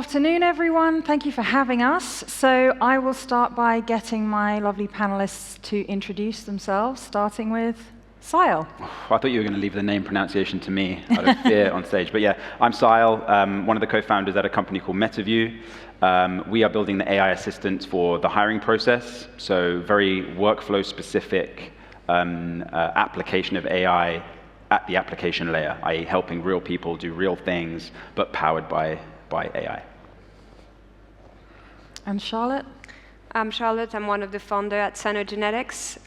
afternoon, everyone. Thank you for having us. So I will start by getting my lovely panelists to introduce themselves, starting with Siadhal. I thought you were going to leave the name pronunciation to me out of fear on stage. But yeah, I'm Siadhal, one of the co-founders at a company called MetaView. We are building the AI assistant for the hiring process, so very workflow-specific application of AI at the application layer, i.e. helping real people do real things, but powered by AI. And Charlotte? I'm Charlotte. I'm one of the founders at Cynogenetics.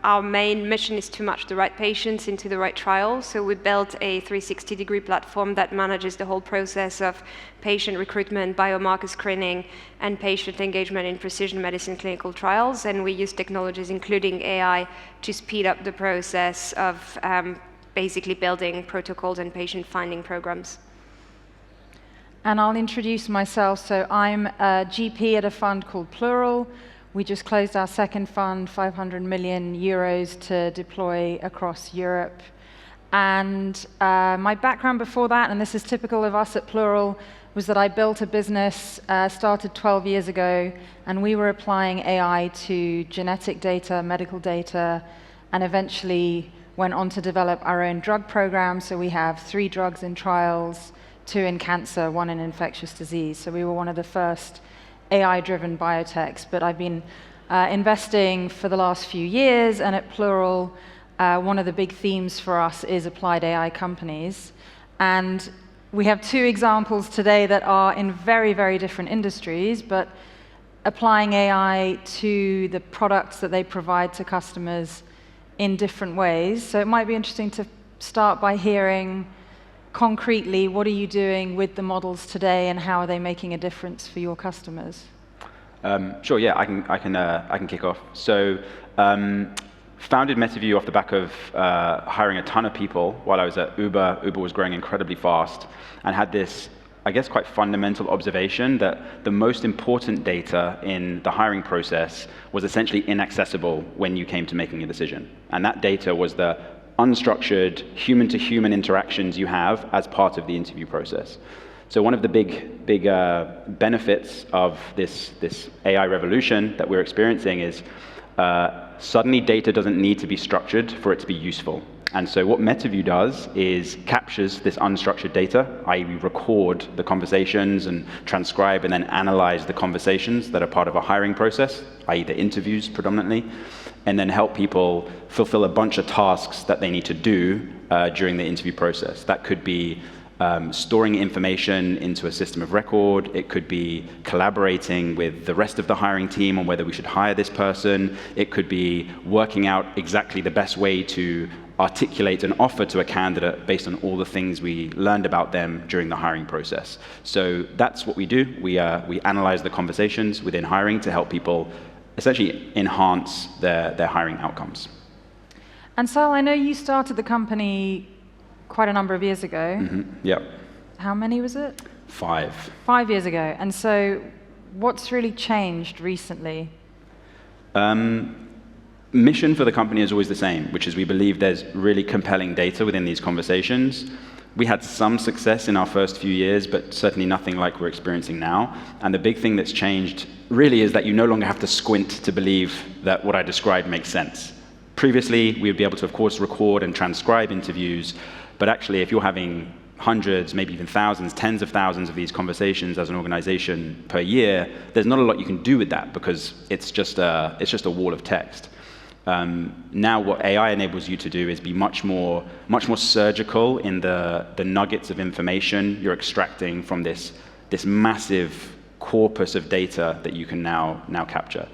Our main mission is to match the right patients into the right trial. So we built a 360-degree platform that manages the whole process of patient recruitment, biomarker screening, and patient engagement in precision medicine clinical trials. And we use technologies, including AI, to speed up the process of basically building protocols and patient-finding programs. And I'll introduce myself. So I'm a GP at a fund called Plural. We just closed our second fund, 500 million euros to deploy across Europe. And my background before that, and this is typical of us at Plural, was that I built a business, started 12 years ago, and we were applying AI to genetic data, medical data, and eventually went on to develop our own drug program. So we have 3 drugs in trials, 2 in cancer, 1 in infectious disease. So we were one of the first AI-driven biotechs. But I've been investing for the last few years, and at Plural, one of the big themes for us is applied AI companies. And we have 2 examples today that are in very, very different industries, but applying AI to the products that they provide to customers in different ways. So it might be interesting to start by hearing concretely, what are you doing with the models today, and how are they making a difference for your customers? Sure. Yeah, I can kick off. So, founded MetaView off the back of hiring a ton of people while I was at Uber. Uber was growing incredibly fast, and had this, I guess, quite fundamental observation that the most important data in the hiring process was essentially inaccessible when you came to making a decision, and that data was the unstructured human-to-human interactions you have as part of the interview process. So one of the big benefits of this AI revolution that we're experiencing is suddenly data doesn't need to be structured for it to be useful. And so what MetaView does is captures this unstructured data, i.e. we record the conversations and transcribe and then analyze the conversations that are part of a hiring process, i.e. the interviews predominantly, and then help people fulfill a bunch of tasks that they need to do during the interview process. That could be storing information into a system of record. It could be collaborating with the rest of the hiring team on whether we should hire this person. It could be working out exactly the best way to articulate an offer to a candidate based on all the things we learned about them during the hiring process. So that's what we do. We analyze the conversations within hiring to help people essentially enhance their hiring outcomes. And Sal, I know you started the company quite a number of years ago. Mm-hmm. Yeah. How many was it? 5. 5 years ago. And so what's really changed recently? Mission for the company is always the same, which is we believe there's really compelling data within these conversations. We had some success in our first few years, but certainly nothing like we're experiencing now. And the big thing that's changed really is that you no longer have to squint to believe that what I described makes sense. Previously, we would be able to, of course, record and transcribe interviews, but actually, if you're having hundreds, maybe even thousands, tens of thousands of these conversations as an organization per year, there's not a lot you can do with that because it's just a wall of text. Now what AI enables you to do is be much more surgical in the nuggets of information you're extracting from this massive corpus of data that you can now capture.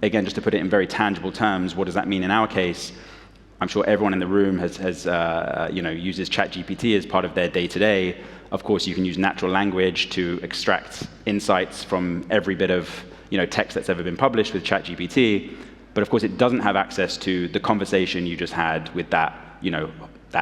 Again, just to put it in very tangible terms, what does that mean in our case? I'm sure everyone in the room has uses ChatGPT as part of their day-to-day. Of course, you can use natural language to extract insights from every bit of text that's ever been published with ChatGPT. But of course, it doesn't have access to the conversation you just had with that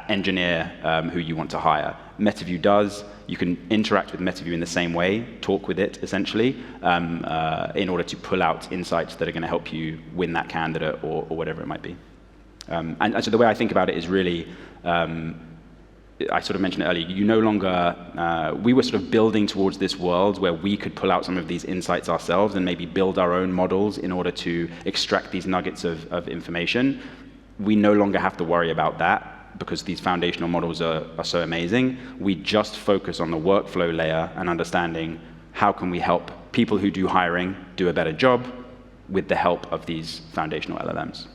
engineer who you want to hire. MetaView does. You can interact with MetaView in the same way, talk with it essentially, in order to pull out insights that are going to help you win that candidate or whatever it might be. And so the way I think about it is really I sort of mentioned it earlier, you no longer, we were sort of building towards this world where we could pull out some of these insights ourselves and maybe build our own models in order to extract these nuggets of information. We no longer have to worry about that because these foundational models are so amazing. We just focus on the workflow layer and understanding how can we help people who do hiring do a better job with the help of these foundational LLMs.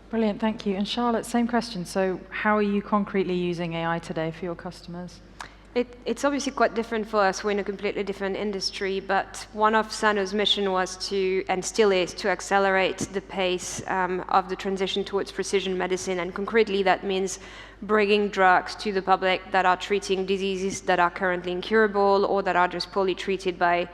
Brilliant, thank you. And Charlotte, same question. So how are you concretely using AI today for your customers? It's obviously quite different for us. We're in a completely different industry, but one of Sano's mission was to, and still is, to accelerate the pace of the transition towards precision medicine. And concretely, that means bringing drugs to the public that are treating diseases that are currently incurable or that are just poorly treated by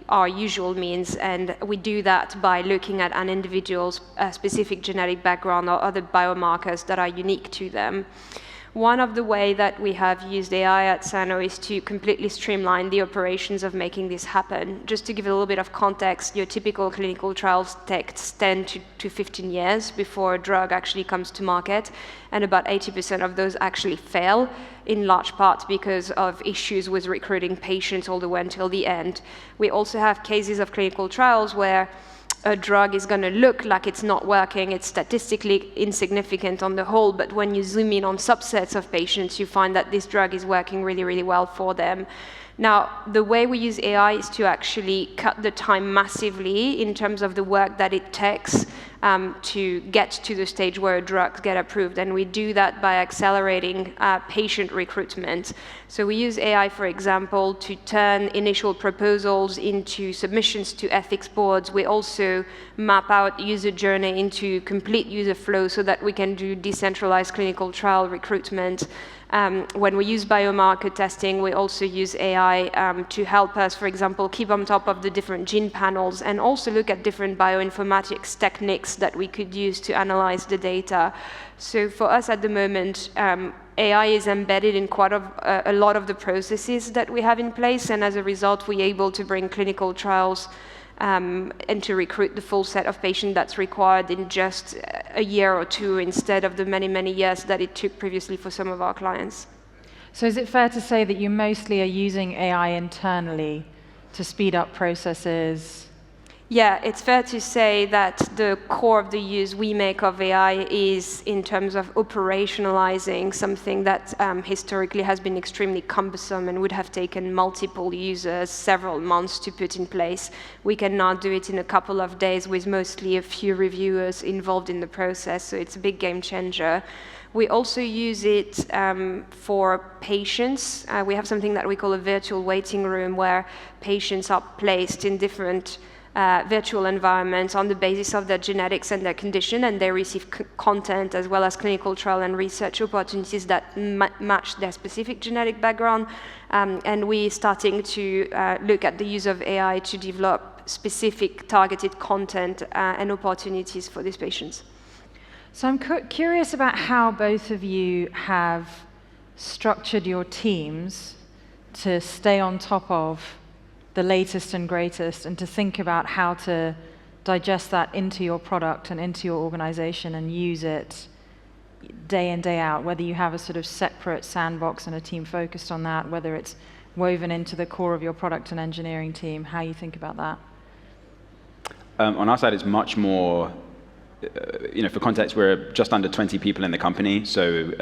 our usual means. And we do that by looking at an individual's specific genetic background or other biomarkers that are unique to them. One of the ways that we have used AI at Sano is to completely streamline the operations of making this happen. Just to give a little bit of context, your typical clinical trials takes 10 to 15 years before a drug actually comes to market, and about 80% of those actually fail, in large part because of issues with recruiting patients all the way until the end. We also have cases of clinical trials where a drug is going to look like it's not working, it's statistically insignificant on the whole, but when you zoom in on subsets of patients, you find that this drug is working really, really well for them. Now, the way we use AI is to actually cut the time massively in terms of the work that it takes to get to the stage where drugs get approved. And we do that by accelerating patient recruitment. So we use AI, for example, to turn initial proposals into submissions to ethics boards. We also map out user journey into complete user flow so that we can do decentralized clinical trial recruitment. When we use biomarker testing, we also use AI to help us, for example, keep on top of the different gene panels and also look at different bioinformatics techniques that we could use to analyze the data. So for us at the moment, AI is embedded in quite a lot of the processes that we have in place, and as a result, we're able to bring clinical trials and to recruit the full set of patients that's required in just a year or two instead of the many, many years that it took previously for some of our clients. So is it fair to say that you mostly are using AI internally to speed up processes? Yeah, it's fair to say that the core of the use we make of AI is in terms of operationalizing something that historically has been extremely cumbersome and would have taken multiple users several months to put in place. We can now do it in a couple of days with mostly a few reviewers involved in the process, so it's a big game changer. We also use it for patients. We have something that we call a virtual waiting room where patients are placed in different virtual environments on the basis of their genetics and their condition, and they receive content as well as clinical trial and research opportunities that match their specific genetic background. And we're starting to look at the use of AI to develop specific targeted content and opportunities for these patients. So I'm curious about how both of you have structured your teams to stay on top of the latest and greatest, and to think about how to digest that into your product and into your organization and use it day in, day out, whether you have a sort of separate sandbox and a team focused on that, whether it's woven into the core of your product and engineering team, how you think about that. On our side, it's much more, for context, we're just under 20 people in the company, so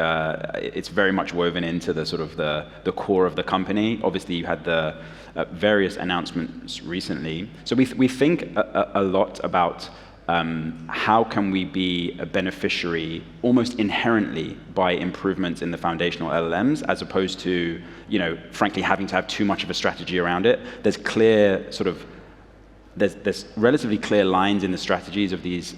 it's very much woven into the sort of the core of the company. Obviously, you had the various announcements recently. So we think a lot about how can we be a beneficiary almost inherently by improvements in the foundational LLMs, as opposed to, frankly, having to have too much of a strategy around it. There's clear sort of There's relatively clear lines in the strategies of these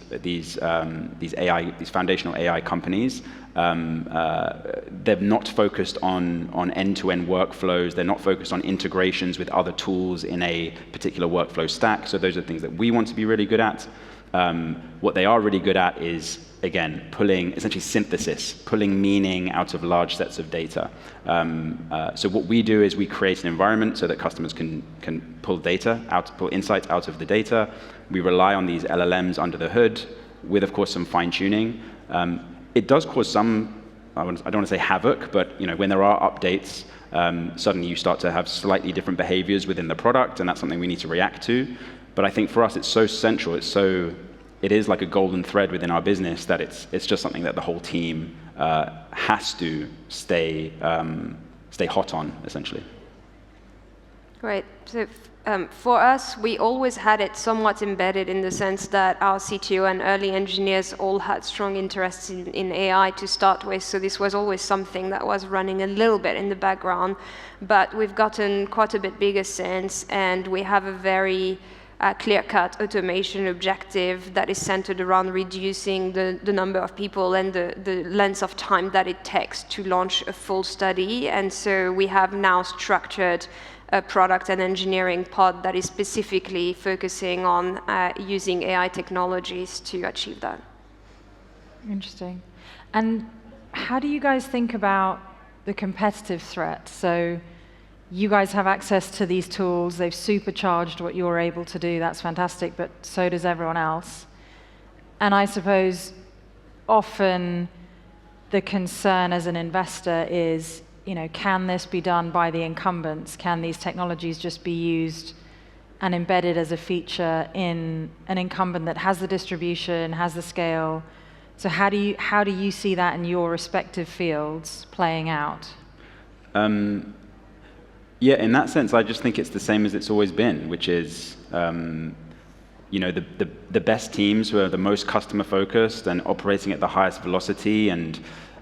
foundational AI companies. They're not focused on end-to-end workflows. They're not focused on integrations with other tools in a particular workflow stack. So those are things that we want to be really good at. What they are really good at is, again, pulling essentially synthesis, pulling meaning out of large sets of data. So what we do is we create an environment so that customers can pull data out, pull insights out of the data. We rely on these LLMs under the hood with, of course, some fine tuning. It does cause some don't want to say havoc, but when there are updates, suddenly you start to have slightly different behaviors within the product, and that's something we need to react to. But I think for us, it's so central. It is like a golden thread within our business that it's just something that the whole team has to stay hot on, essentially. Right. So for us, we always had it somewhat embedded in the sense that our CTO and early engineers all had strong interests in AI to start with. So this was always something that was running a little bit in the background. But we've gotten quite a bit bigger since, and we have a very clear-cut automation objective that is centered around reducing the number of people and the length of time that it takes to launch a full study. And so we have now structured a product and engineering pod that is specifically focusing on using AI technologies to achieve that. Interesting. And how do you guys think about the competitive threat? So you guys have access to these tools. They've supercharged what you're able to do. That's fantastic, but so does everyone else. And I suppose often the concern as an investor is, can this be done by the incumbents? Can these technologies just be used and embedded as a feature in an incumbent that has the distribution, has the scale? So how do you see that in your respective fields playing out? Yeah, in that sense, I just think it's the same as it's always been, which is, the best teams who are the most customer focused and operating at the highest velocity and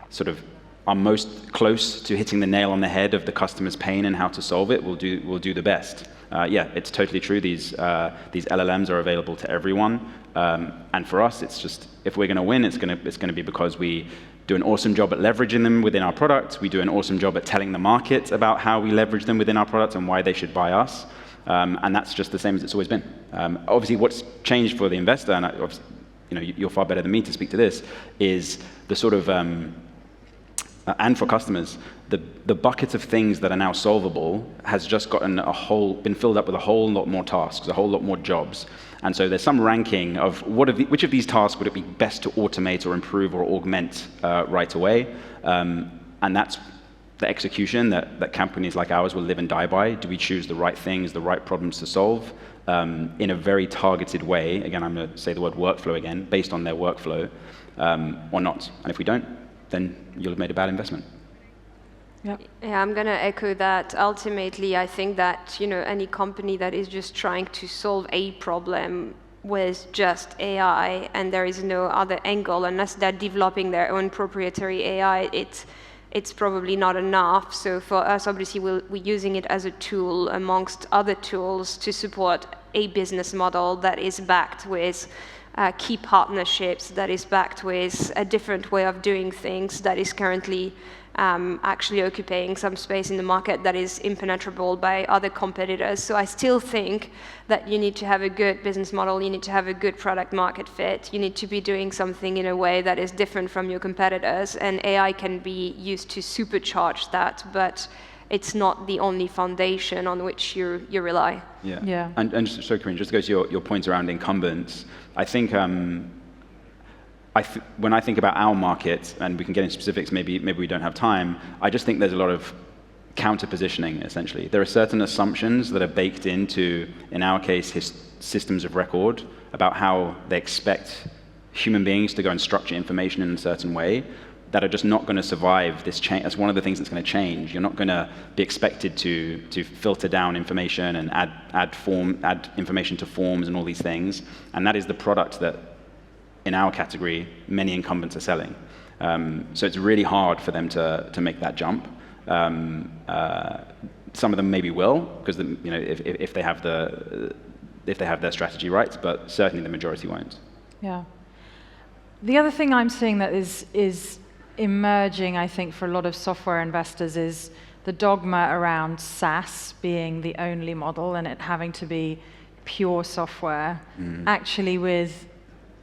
sort of are most close to hitting the nail on the head of the customer's pain and how to solve it will do the best. Yeah, it's totally true. These LLMs are available to everyone, and for us, it's just, if we're going to win, it's going to be because we do an awesome job at leveraging them within our products. We do an awesome job at telling the market about how we leverage them within our products and why they should buy us. And that's just the same as it's always been. Obviously, what's changed for the investor, and you're far better than me to speak to this, is the sort of and for customers, the bucket of things that are now solvable has just been filled up with a whole lot more tasks, a whole lot more jobs. And so there's some ranking of which of these tasks would it be best to automate or improve or augment right away. And that's the execution that companies like ours will live and die by. Do we choose the right things, the right problems to solve in a very targeted way? Again, I'm going to say the word workflow again, based on their workflow, or not. And if we don't, then you'll have made a bad investment. Yep. Yeah, I'm going to echo that. Ultimately, I think that any company that is just trying to solve a problem with just AI and there is no other angle, unless they're developing their own proprietary AI, it's probably not enough. So for us, obviously, we're using it as a tool amongst other tools to support a business model that is backed with key partnerships, that is backed with a different way of doing things, that is currently actually occupying some space in the market that is impenetrable by other competitors. So I still think that you need to have a good business model, you need to have a good product market fit, you need to be doing something in a way that is different from your competitors, and AI can be used to supercharge that, but it's not the only foundation on which you rely. Yeah. Yeah. And so, Carina, just to go to your point around incumbents, I think when I think about our market, and we can get into specifics, maybe we don't have time, I just think there's a lot of counter-positioning, essentially. There are certain assumptions that are baked into, in our case, systems of record about how they expect human beings to go and structure information in a certain way that are just not going to survive this change. That's one of the things that's going to change. You're not going to be expected to filter down information and add information to forms and all these things. And that is the product that, in our category, many incumbents are selling. So it's really hard for them to make that jump. Some of them maybe will, because if they have their strategy right, but certainly the majority won't. Yeah. The other thing I'm seeing that is emerging, I think, for a lot of software investors is the dogma around SaaS being the only model and it having to be pure software. Actually, with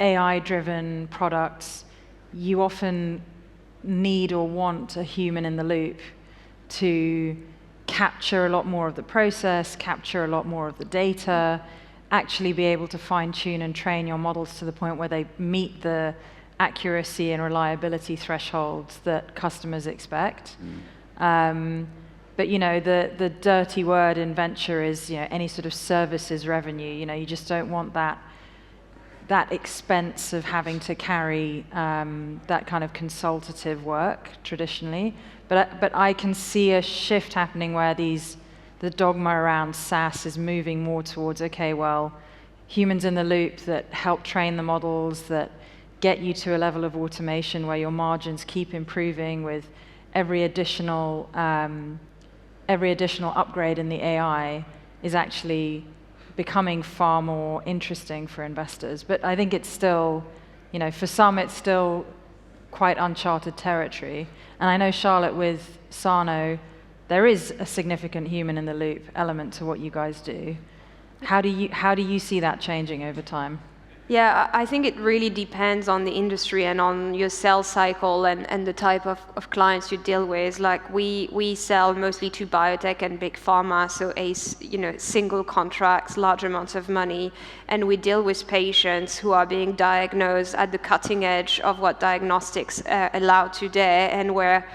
AI-driven products, you often need or want a human in the loop to capture a lot more of the process, capture a lot more of the data, actually be able to fine-tune and train your models to the point where they meet the accuracy and reliability thresholds that customers expect. But the dirty word in venture is any sort of services revenue. You just don't want that expense of having to carry that kind of consultative work traditionally. But I can see a shift happening where the dogma around SaaS is moving more towards, okay, well, humans in the loop that help train the models, that get you to a level of automation where your margins keep improving with every additional upgrade in the AI is actually becoming far more interesting for investors. But I think it's still, for some it's still quite uncharted territory. And I know, Charlotte, with Sano, there is a significant human in the loop element to what you guys do. How do you see that changing over time? Yeah, I think it really depends on the industry and on your sales cycle and the type of clients you deal with. Like we sell mostly to biotech and big pharma, so single contracts, large amounts of money, and we deal with patients who are being diagnosed at the cutting edge of what diagnostics allow today, and where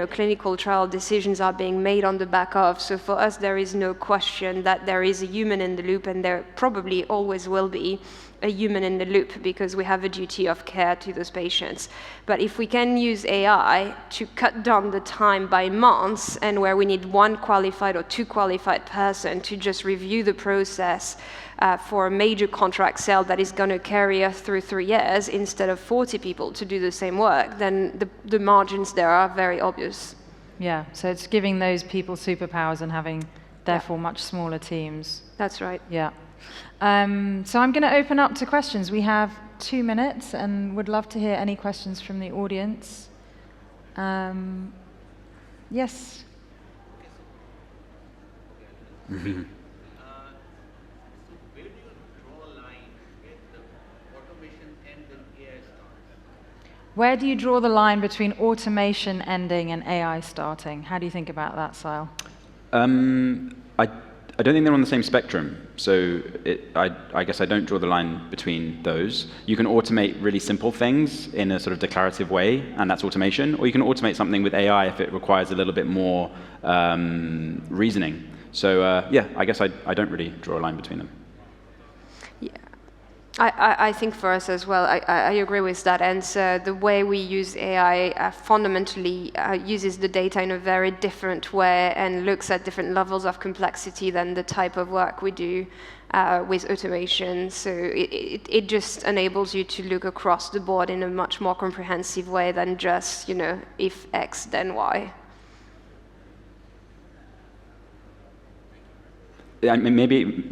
clinical trial decisions are being made on the back of. So for us, there is no question that there is a human in the loop, and there probably always will be a human in the loop, because we have a duty of care to those patients. But if we can use AI to cut down the time by months, and where we need one qualified or two qualified person to just review the process for a major contract sale that is going to carry us through 3 years instead of 40 people to do the same work, then the margins there are very obvious. Yeah, so it's giving those people superpowers and having, therefore, much smaller teams. That's right. Yeah. So I'm going to open up to questions. We have 2 minutes and would love to hear any questions from the audience. Yes? Mm-hmm. Where do you draw a line where the automation ends and AI starts? Where do you draw the line between automation ending and AI starting? How do you think about that, Siadhal? I don't think they're on the same spectrum. So I guess I don't draw the line between those. You can automate really simple things in a sort of declarative way, and that's automation. Or you can automate something with AI if it requires a little bit more reasoning. So I guess I don't really draw a line between them. Yeah. I think for us as well, I agree with that answer. The way we use AI fundamentally uses the data in a very different way and looks at different levels of complexity than the type of work we do with automation. So it just enables you to look across the board in a much more comprehensive way than just, if X, then Y. I mean, maybe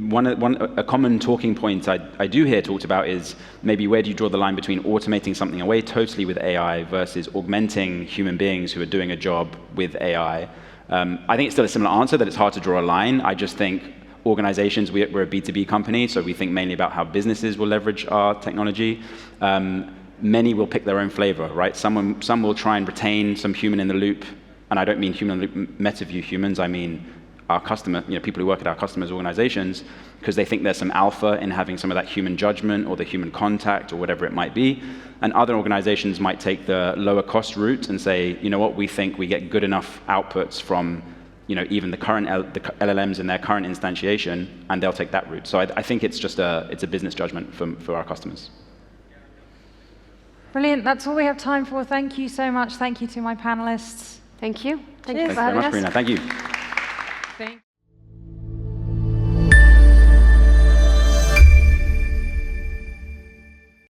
a common talking point I do hear talked about is maybe where do you draw the line between automating something away totally with AI versus augmenting human beings who are doing a job with AI. I think it's still a similar answer, that it's hard to draw a line. I just think organizations, we're a B2B company, so we think mainly about how businesses will leverage our technology. Many will pick their own flavor, right? Some will try and retain some human in the loop, and I don't mean human in the loop MetaView humans, I mean our customer, people who work at our customers' organizations, because they think there's some alpha in having some of that human judgment or the human contact or whatever it might be. And other organizations might take the lower cost route and say, you know what, we think we get good enough outputs from even the current the LLMs in their current instantiation, and they'll take that route. So I think it's just it's a business judgment for our customers. Brilliant. That's all we have time for. Thank you so much. Thank you to my panelists. Thank you. Thank you very much, Carina. Thank you. Thank